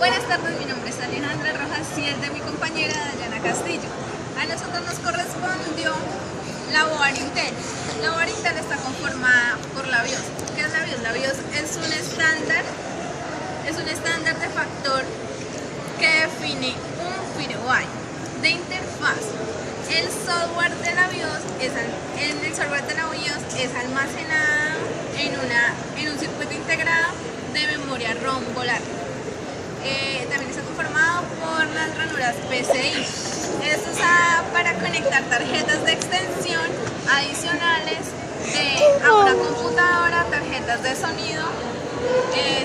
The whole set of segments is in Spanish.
Buenas tardes, mi nombre es Alejandra Rojas y es de mi compañera Dayana Castillo. A nosotros nos correspondió la boa Intel. La boa Intel está conformada por la BIOS. ¿Qué es la BIOS? La BIOS es un estándar de factor que define un firewall de interfaz. El software de la BIOS es almacenado en un circuito integrado de memoria ROM volátil. También está conformado por las ranuras PCI. Esto está para conectar tarjetas de extensión adicionales a una computadora, tarjetas de sonido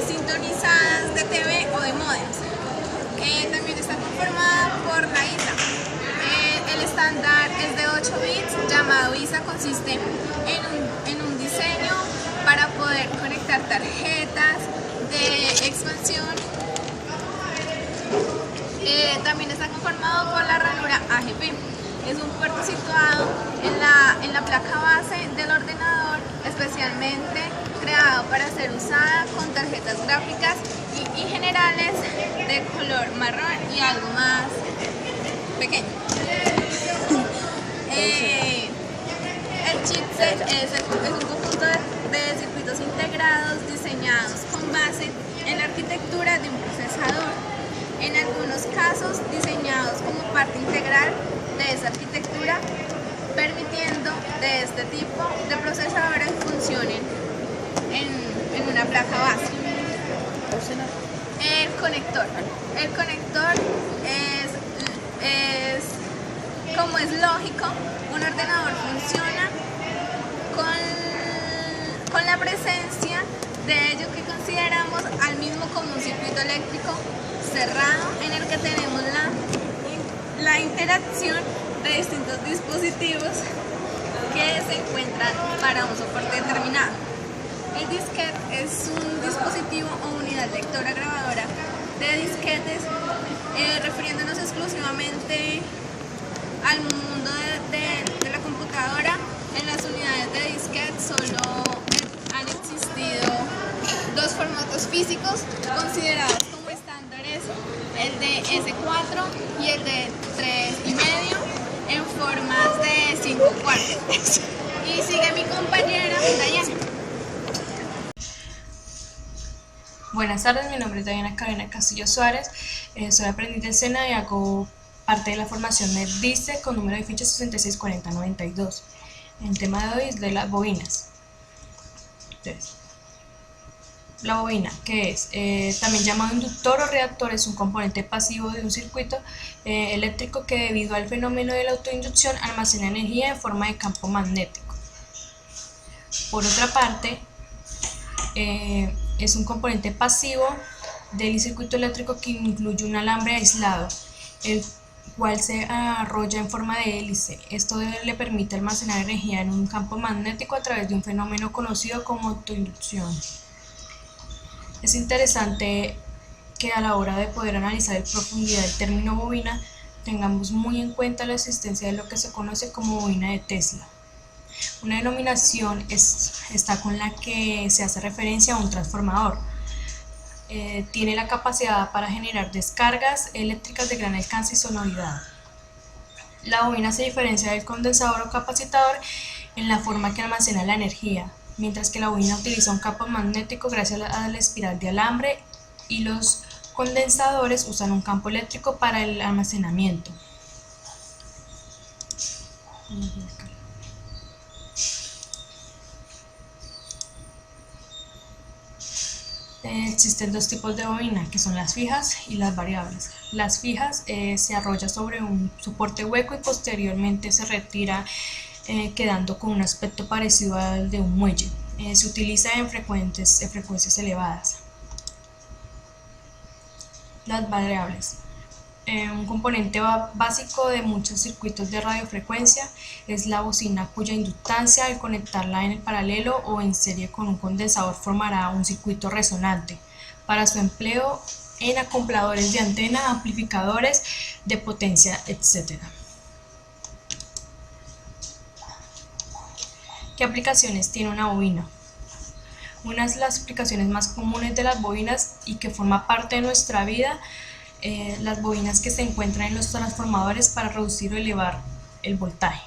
sintonizadas de TV o de modems. También está conformada por la ISA. El estándar es de 8 bits, llamado ISA. Consiste en un diseño para poder conectar tarjetas de expansión. También está conformado por la ranura AGP. Es un puerto situado en la placa base del ordenador, especialmente creado para ser usada con tarjetas gráficas y generales de color marrón y algo más pequeño. El chipset es un conjunto de circuitos integrados diseñados con base en la arquitectura de un procesador, en algunos casos diseñados como parte integral de esa arquitectura, permitiendo de este tipo de procesadores funcionen en una placa base. El conector es como es lógico, un ordenador funciona con la presencia de ello que consideramos al mismo como un circuito eléctrico cerrado en el que tenemos la interacción de distintos dispositivos que se encuentran para un soporte determinado. El disquete es un dispositivo o unidad lectora grabadora de disquetes, refiriéndonos exclusivamente al mundo de la computadora. En las unidades de disquete solo han existido dos formatos físicos considerados como estándares, el de S4 y el de 3,5 en formas de 5 cuartos. Y sigue mi compañera Dayana. Buenas tardes, mi nombre es Dayana Carolina Castillo Suárez, soy aprendiz de SENA y hago parte de la formación de DICE con número de ficha 664092. El tema de hoy es de las bobinas. Entonces, la bobina, ¿qué es? También llamado inductor o reactor, es un componente pasivo de un circuito eléctrico que, debido al fenómeno de la autoinducción, almacena energía en forma de campo magnético. Por otra parte, es un componente pasivo del circuito eléctrico que incluye un alambre aislado, el cual se arrolla en forma de hélice. Esto le permite almacenar energía en un campo magnético a través de un fenómeno conocido como autoinducción. Es interesante que a la hora de poder analizar en profundidad el término bobina tengamos muy en cuenta la existencia de lo que se conoce como bobina de Tesla. Una denominación está con la que se hace referencia a un transformador. Tiene la capacidad para generar descargas eléctricas de gran alcance y sonoridad. La bobina se diferencia del condensador o capacitador en la forma que almacena la energía, mientras que la bobina utiliza un campo magnético gracias a la espiral de alambre y los condensadores usan un campo eléctrico para el almacenamiento. Existen dos tipos de bobina, que son las fijas y las variables. Las fijas se arrolla sobre un soporte hueco y posteriormente se retira, quedando con un aspecto parecido al de un muelle. Se utiliza en frecuencias elevadas. Las variables. Un componente básico de muchos circuitos de radiofrecuencia es la bocina, cuya inductancia, al conectarla en el paralelo o en serie con un condensador, formará un circuito resonante para su empleo en acopladores de antena, amplificadores de potencia, etc. ¿Qué aplicaciones tiene una bobina? Una de las aplicaciones más comunes de las bobinas y que forma parte de nuestra vida, las bobinas que se encuentran en los transformadores para reducir o elevar el voltaje.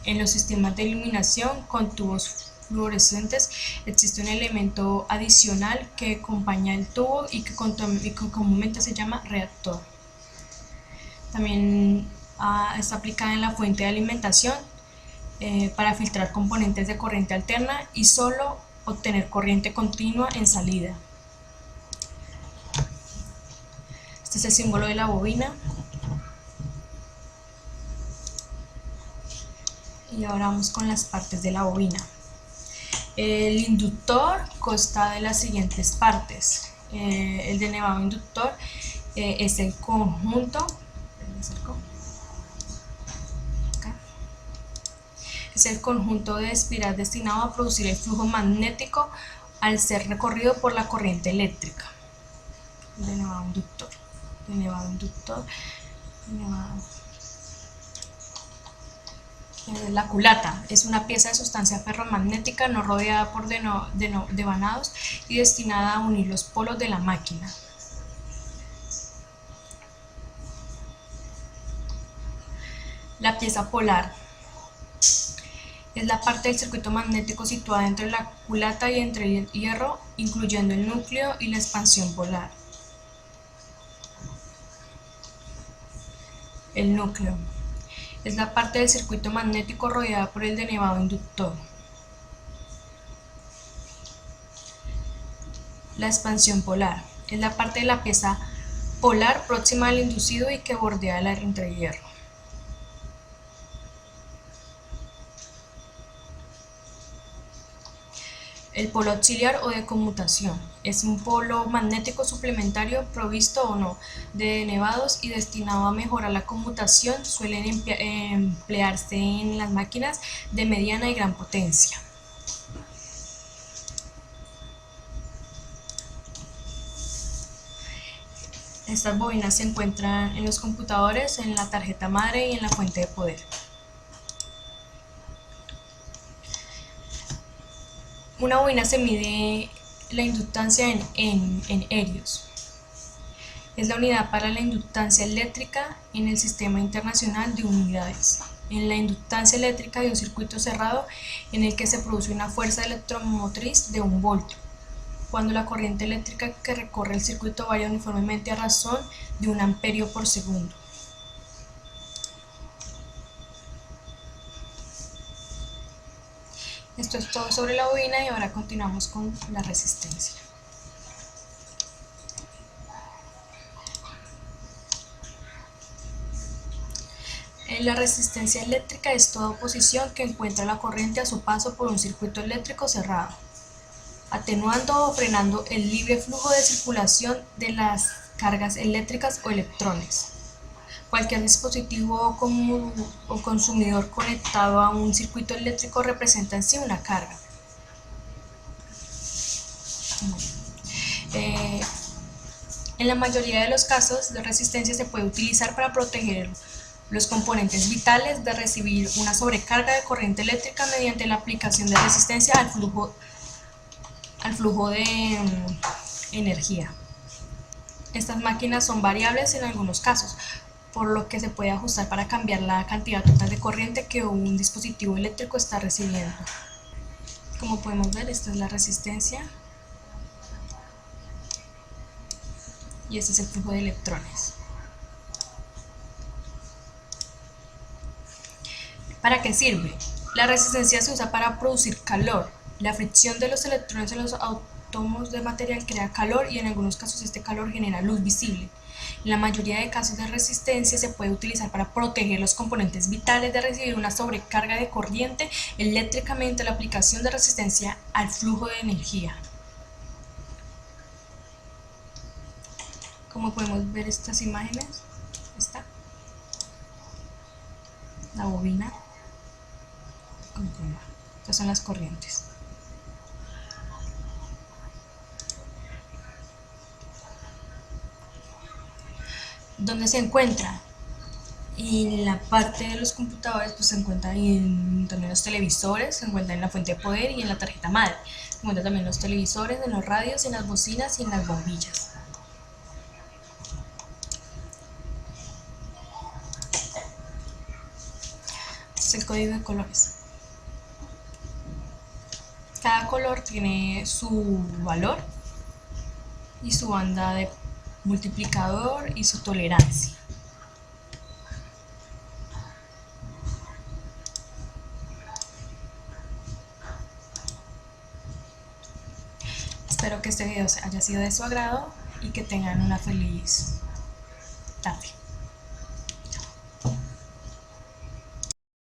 En los sistemas de iluminación con tubos fluorescentes existe un elemento adicional que acompaña el tubo y que comúnmente se llama reactor. También está aplicada en la fuente de alimentación para filtrar componentes de corriente alterna y solo obtener corriente continua en salida. Este es el símbolo de la bobina. Y ahora vamos con las partes de la bobina. El inductor consta de las siguientes partes. El denevado inductor es el conjunto, es el conjunto de espiral destinado a producir el flujo magnético al ser recorrido por la corriente eléctrica. Denevado inductor, denevado inductor, denevado. La culata es una pieza de sustancia ferromagnética no rodeada por devanados y destinada a unir los polos de la máquina. La pieza polar es la parte del circuito magnético situada entre la culata y entre el hierro, incluyendo el núcleo y la expansión polar. El núcleo es la parte del circuito magnético rodeada por el denevado inductor. La expansión polar es la parte de la pieza polar próxima al inducido y que bordea el entrehierro. El polo auxiliar o de conmutación es un polo magnético suplementario provisto o no de denevados y destinado a mejorar la conmutación. Suelen emplearse en las máquinas de mediana y gran potencia. Estas bobinas se encuentran en los computadores, en la tarjeta madre y en la fuente de poder. Una bobina se mide la inductancia en erios. Es la unidad para la inductancia eléctrica en el Sistema Internacional de Unidades. En la inductancia eléctrica de un circuito cerrado en el que se produce una fuerza electromotriz de 1 voltio, cuando la corriente eléctrica que recorre el circuito varía uniformemente a razón de 1 amperio por segundo. Esto es todo sobre la bobina y ahora continuamos con la resistencia. La resistencia eléctrica es toda oposición que encuentra la corriente a su paso por un circuito eléctrico cerrado, atenuando o frenando el libre flujo de circulación de las cargas eléctricas o electrones. Cualquier dispositivo o consumidor conectado a un circuito eléctrico representa en sí una carga. En la mayoría de los casos, la resistencia se puede utilizar para proteger los componentes vitales de recibir una sobrecarga de corriente eléctrica mediante la aplicación de resistencia al flujo de energía. Estas máquinas son variables en algunos casos, por lo que se puede ajustar para cambiar la cantidad total de corriente que un dispositivo eléctrico está recibiendo. Como podemos ver, esta es la resistencia y este es el flujo de electrones. ¿Para qué sirve? La resistencia se usa para producir calor. La fricción de los electrones en los átomos de material crea calor y en algunos casos este calor genera luz visible. En la mayoría de casos de resistencia se puede utilizar para proteger los componentes vitales de recibir una sobrecarga de corriente eléctrica mediante la aplicación de resistencia al flujo de energía. Como podemos ver estas imágenes, está la bobina continua. Estas son las corrientes. ¿Dónde se encuentra? Y en la parte de los computadores pues se encuentran también los televisores, se encuentran en la fuente de poder y en la tarjeta madre. Se encuentran también los televisores, en los radios, en las bocinas y en las bombillas. Este es el código de colores. Cada color tiene su valor y su banda de multiplicador y su tolerancia. Espero que este video haya sido de su agrado y que tengan una feliz tarde.